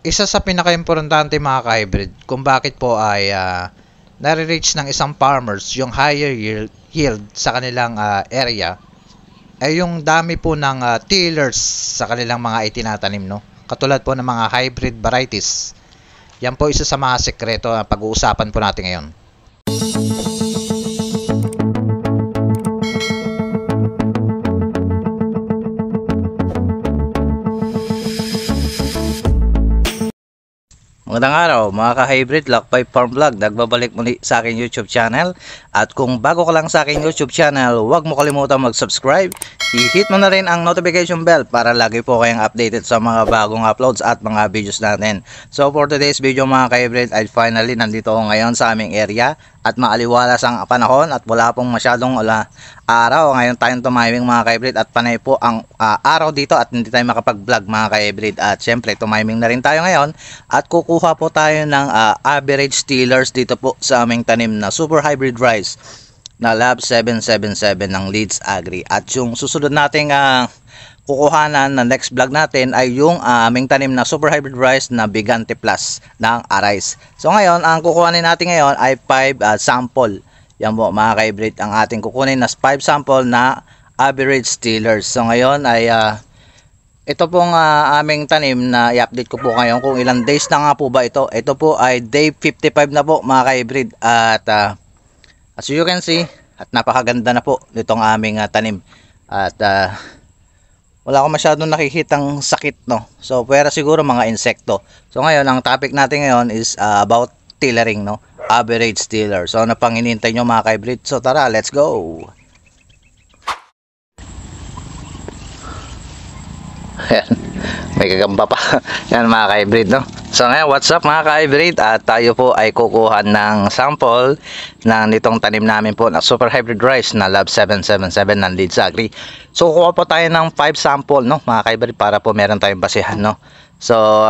Isa sa pinaka-importante mga ka-hybrid kung bakit po ay nare-reach ng isang farmers yung higher yield sa kanilang area ay yung dami po ng tillers sa kanilang mga itinatanim, no? Katulad po ng mga hybrid varieties. Yan po isa sa mga sekreto na pag-uusapan po natin ngayon. Magandang araw mga ka-hybrid, Lakbay Farm Vlog. Nagbabalik muli sa aking YouTube channel. At kung bago ka lang sa aking YouTube channel, huwag mo kalimutan mag-subscribe. I-hit mo na rin ang notification bell para lagi po kayong updated sa mga bagong uploads at mga videos natin. So for today's video mga ka-hybrid, ay finally nandito ako ngayon sa aming area at maaliwalas ang panahon at wala pong masyadong araw. Ngayon tayong tumiming mga ka-hybrid at panay po ang araw dito at hindi tayo makapag-vlog mga ka-hybrid. At syempre tumiming na rin tayo ngayon at kukuha po tayo ng average tillers dito po sa aming tanim na super hybrid rice na Lab 777 ng Leeds Agri. At yung susunod nating kukuhanan na next vlog natin ay yung aming tanim na super hybrid rice na Bigante Plus ng Arise. So ngayon, ang kukuhanin natin ngayon ay 5 sample. Yan po mga ka-hybrid, ang ating kukunin na 5 sample na average tillers. So ngayon ay ito pong aming tanim na i-update ko po ngayon kung ilang days na nga po ba ito. Ito po ay day 55 na po mga ka-hybrid. At as you can see, at napakaganda na po nitong aming tanim. At wala akong masyadong nakikitang sakit, no. So pwera siguro mga insekto. So ngayon ang topic natin ngayon is about tillering, no. Average tiller. So ano pang hinihintay nyo mga ka-hybrid? So tara, let's go. Ayan, may kagamba pa. Yan mga ka-hybrid, no. So ngayon, what's up mga ka-hybrid? At tayo po ay kukuha ng sample ng nitong tanim namin po na super hybrid rice na Lab 777 ng Leeds Agri. So kukuha po tayo ng 5 sample, no mga ka-hybrid, para po meron tayong basihan, no. So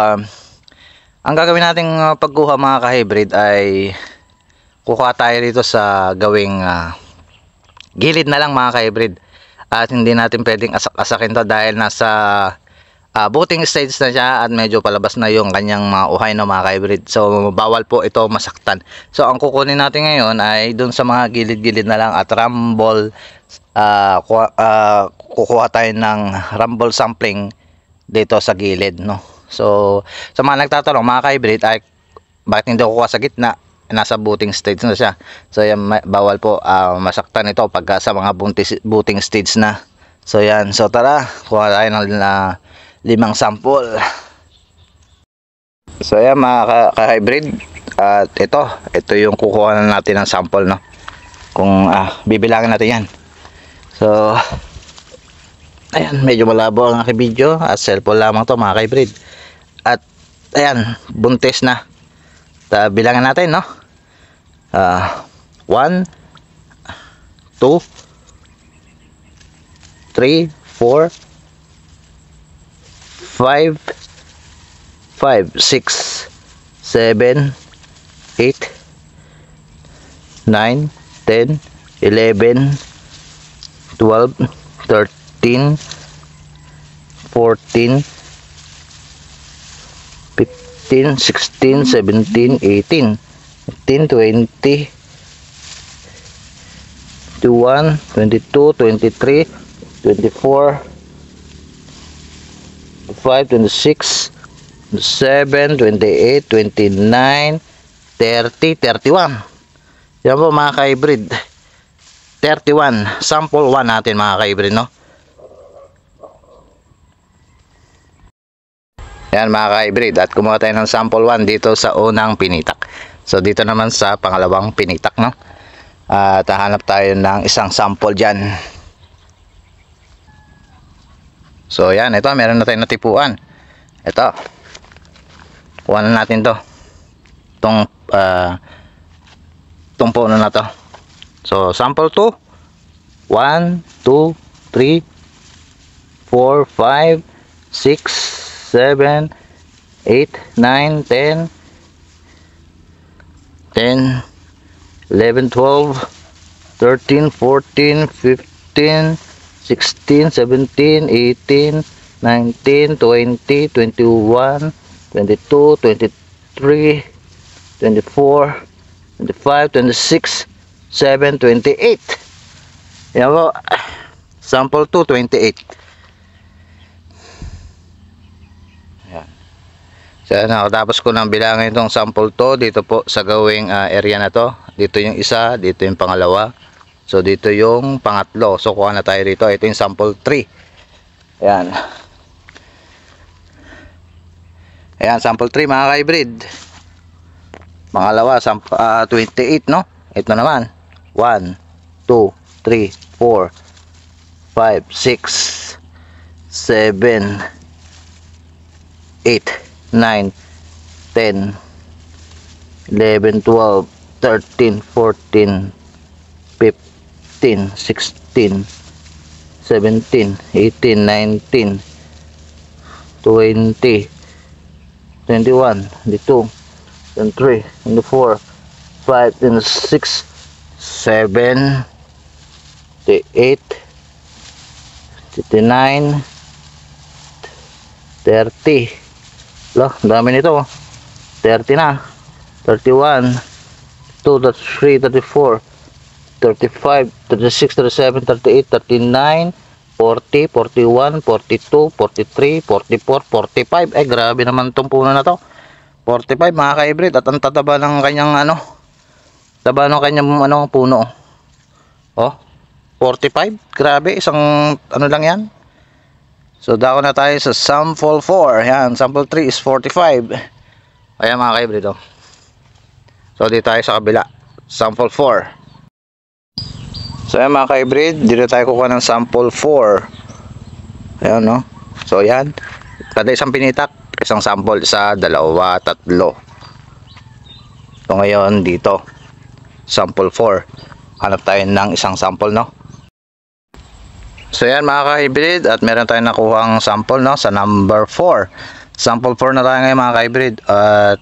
ang gagawin nating pagkuha mga ka-hybrid ay kukuha tayo dito sa gawing gilid na lang mga ka-hybrid. At hindi natin pwedeng asak-asakin to dahil nasa booting stage na siya at medyo palabas na yung kanyang mga uhay na mga ka-hybrid. So bawal po ito masaktan. So ang kukunin natin ngayon ay dun sa mga gilid-gilid na lang at rumble. Kukuha tayo ng rumble sampling dito sa gilid, no. So sa mga nagtatanong mga ka-hybrid ay bakit hindi kukuha sa gitna, nasa booting stage na siya. So yan, bawal po masaktan ito pagka sa mga booting stage na. So yan, so tara kuha tayo ng 5 sample. So yan mga ka-hybrid, at ito yung kukuha na natin ng sample, no. Kung bibilangin natin yan. So ayan, medyo malabo ang aking video at cellphone lamang to mga ka-hybrid. At ayan, buntis na. Bilangan natin, no. 1 2 3 4 5 5 6 7 8 9 10 11 12 13 14 15 16 17 18 19 20 21 22 23 24 25 26 27 28 29 30 31. Yan po mga ka-hybrid, 31 sample 1 natin mga ka-hybrid, no. Yan mga ka-hybrid, at kumuha tayo ng sample 1 dito sa unang pinitak. So dito naman sa pangalawang pinitak, no. At hahanap tayo ng isang sample dyan. So yan, ito meron na tayong natipuan. Ito, kuha na natin to, itong puno na to. So sample 2, 1 2 3 4 5 6 7 8 9 10 10 11 12 13 14 15 16 17 18 19 20 21 22, 23, 24, 25, 26, 7, 28. Yan po. Sample 2, 28. Yan. So, nakatapos ko nang bilangin itong sample to dito po sa gawing area na to. Dito yung isa, dito yung pangalawa. So, dito yung pangatlo. So, kuha na tayo rito. Ito yung sample 3. Ayan. Ayan, sample 3 mga ka-hybrid. Pangalawa, 28, no? Ito naman. 1, 2, 3, 4, 5, 6, 7, 8, 9, 10, 11, 12, 13, 14, 15, 16, 17, 18, 19, 20, 21, 22, 23, 24, 5, 26, 7, 8, 59, 30. Loh, dami nito. 30 na. 31, 2, 33, 34, 35, 36, 37, 38, 39, 40, 41, 42, 43, 44, 45. Ay, grabe naman tong puno na to. 45 mga ka-hybrid. At ang tataba ng kanyang taba ng kanyang puno. Oh, 45. Grabe, isang lang yan. So, dako na tayo sa sample 4. Yan, sample 3 is 45. Ayan mga ka-hybrid, oh. So, dito tayo sa kabila. Sample 4. So, ayan mga ka-hybrid, dito tayo kukuha ng sample 4. Ayan, no? So, ayan. Kada isang pinitak, isang sample, isa, dalawa, tatlo. So, ngayon, dito. Sample 4. Hanap tayo ng isang sample, no? So, ayan mga ka-hybrid, at meron tayong nakuhang sample, no? Sa number 4. Sample 4 na tayo ngayon mga ka-hybrid. At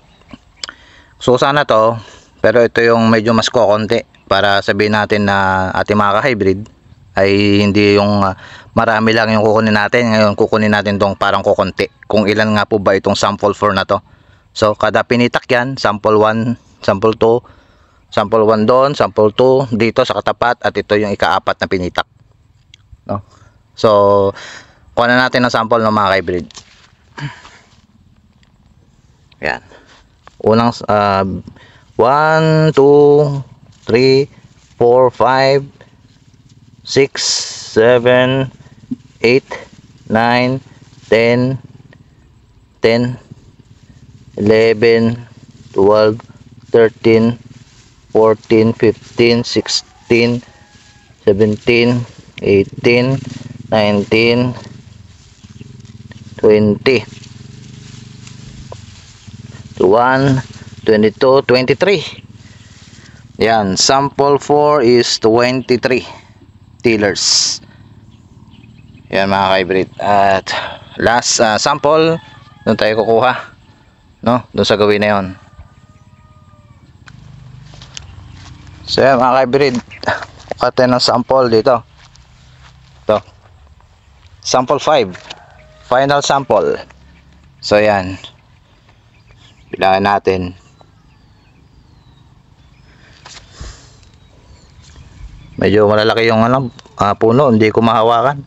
so sana to, pero ito yung medyo mas kukonti para sabihin natin na ating mga ka-hybrid ay hindi yung marami lang yung kukunin natin. Ngayon kukunin natin tong parang kukonti. Kung ilan nga po ba itong sample 4 na to. So kada pinitak yan, sample 1, sample 2, sample 1 doon, sample 2 dito sa katapat, at ito yung ika-4 na pinitak. No? So kuha na natin ng sample ng mga ka-hybrid. Yan. Unang 1, 2, 3, 4, 5, 6, 7, 8, 9, 10, 10, 11, 12, 13, 14, 15, 16, 17, 18, 19, 20, 21, 22, 23. Yan, sample 4 is 23 tillers. Yan mga ka-hybrid. At last sample, doon tayo kukuha, no? Doon sa gawin na yon. So yan mga ka-hybrid, kuha tayo ng sample dito. Ito, sample 5, final sample. So yan, bilangin natin. Medyo malalaki yung puno, hindi ko mahawakan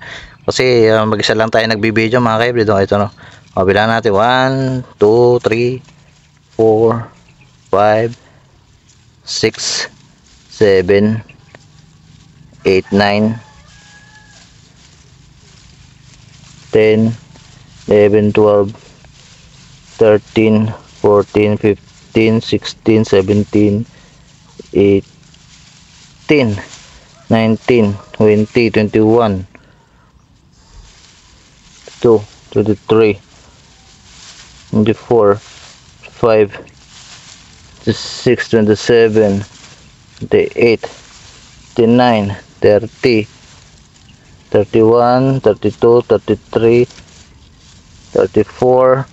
kasi mag-isa lang tayo nagbibideo mga ka-hybrid. Ito, no? Bilangin natin 1, 2, 3, 4, 5, 6, 7, 8, 9, 10, 11, 12, 13, 14, 15, 16, 17, 18, 19, 20, 21, 22, 23, 24, 5, 26, 27, 28, 29, 30, 31, 32, 33, 34,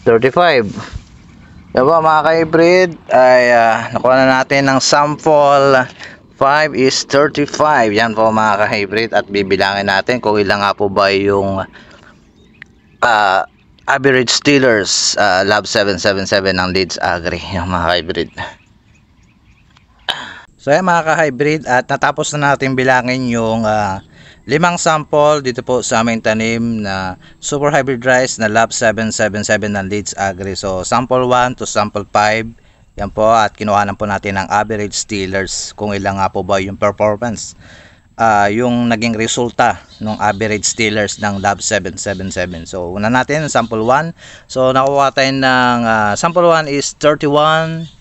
35. Diba mga ka-hybrid, ay nakuha na natin ng sample 5 is 35. Yan po mga ka-hybrid, at bibilangin natin kung ilan nga po ba yung average tillers, Lab 777 ng Leeds Agri, yung mga hybrid. So yan mga ka-hybrid, at natapos na natin bilangin yung 5 sample dito po sa aming tanim na super hybrid rice na Lab 777 ng Leeds Agri. So sample 1 to sample 5, yan po, at kinuhanan po natin ang average tillers kung ilang nga po ba yung performance, yung naging resulta ng average tillers ng Lab 777. So una natin sample 1. So nakuha tayo ng sample 1 is 31.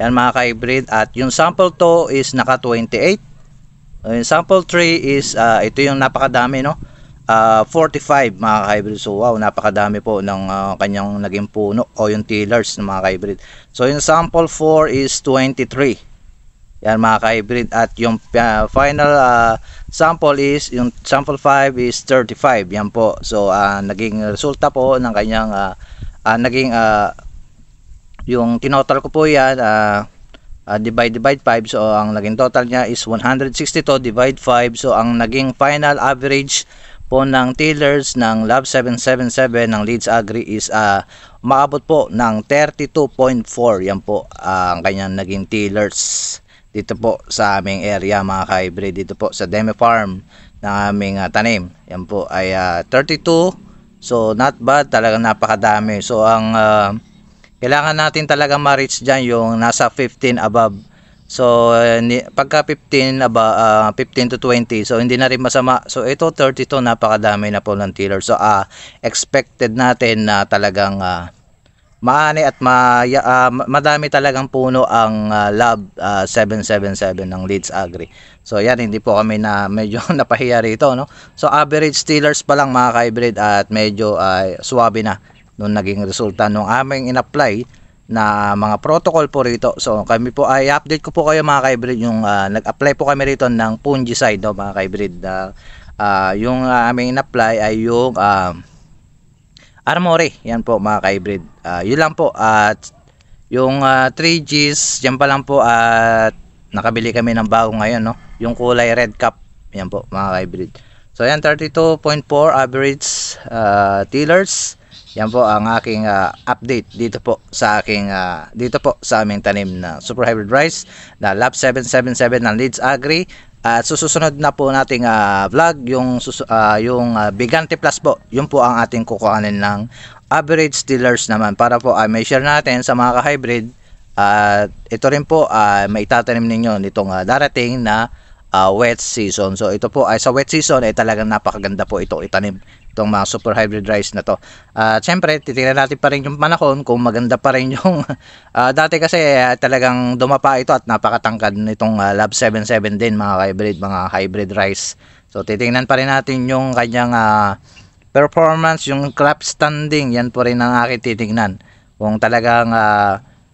Yan mga ka-hybrid, at yung sample 2 is naka 28. Yung sample 3 is ito yung napakadami, no, 45 mga ka-hybrid. So wow, napakadami po ng kanyang naging puno o yung tillers ng mga ka-hybrid. So yung sample 4 is 23. Yan mga ka-hybrid, at yung final sample is yung sample 5 is 35. Yan po. So naging resulta po ng kanyang naging yung tinotal ko po yan, divide 5. So ang naging total niya is 162 divide 5. So ang naging final average po ng tillers ng Lab 777 ng Leeds Agri is maabot po ng 32.4. Yan po ang kanyang naging tillers dito po sa aming area mga ka-hybrid, dito po sa demi farm ng aming tanim. Yan po ay 32. So not bad, talagang napakadami. So ang kailangan natin talaga ma-reach dyan yung nasa 15 above. So pagka 15 above, 15 to 20, so hindi na rin masama. So ito 32, napakadami na po ng tiller. So expected natin na talagang maani at madami talagang puno ang Lab 777 ng Leeds Agri. So yan, hindi po kami na medyo napahiya rito, no. So average tillers pa lang mga ka-hybrid, at medyo suwabe na nung naging resulta nung aming in-apply na mga protocol po rito. So kami po ay update ko po kayo mga ka-hybrid, yung nag-apply po kami rito ng fungicide, no, mga ka-hybrid. Yung aming in-apply ay yung Armory. Yan po mga ka-hybrid. Yun lang po, at yung 3Gs yan pa lang po, at nakabili kami ng bago ngayon, no, yung kulay red cap. Yan po mga ka-hybrid. So yan, 32.4 average tillers. Yan po ang aking update dito po sa aking dito po sa aming tanim na super hybrid rice na Lab 777 ng Leeds Agri. At susunod na po nating vlog yung Bigante Plus po. Yun po ang ating kukuhanin ng average tillers naman, para po may share natin sa mga ka-hybrid. At ito rin po may itatanim ninyo nitong darating na wet season. So ito po ay sa wet season ay talagang napakaganda po ito itanim, itong mga super hybrid rice na to. Siyempre titingnan natin pa rin yung panahon kung maganda pa rin yung dati kasi talagang dumapa ito at napakatangkad nitong Lab 77 din mga hybrid rice. So titingnan pa rin natin yung kanyang performance, yung crop standing. Yan po rin ang aking titingnan kung talagang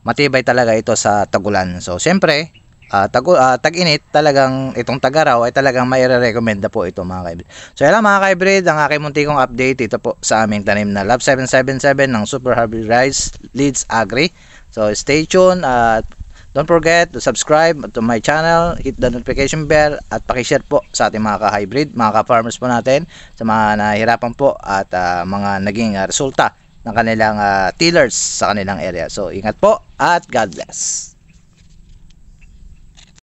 matibay talaga ito sa tagulan. So siyempre tag-init, talagang itong tag-araw ay talagang mai-recommenda po ito mga ka-hybrid. So yan lang mga ka-hybrid, ang aking muntikong update ito po sa aming tanim na Lab 777 ng Super Hybrid Rice Leeds Agri. So stay tuned, don't forget to subscribe to my channel, hit the notification bell, at pakishare po sa ating mga ka-hybrid, mga ka-farmers po natin, sa mga nahihirapan po at mga naging resulta ng kanilang tillers sa kanilang area. So ingat po at God bless.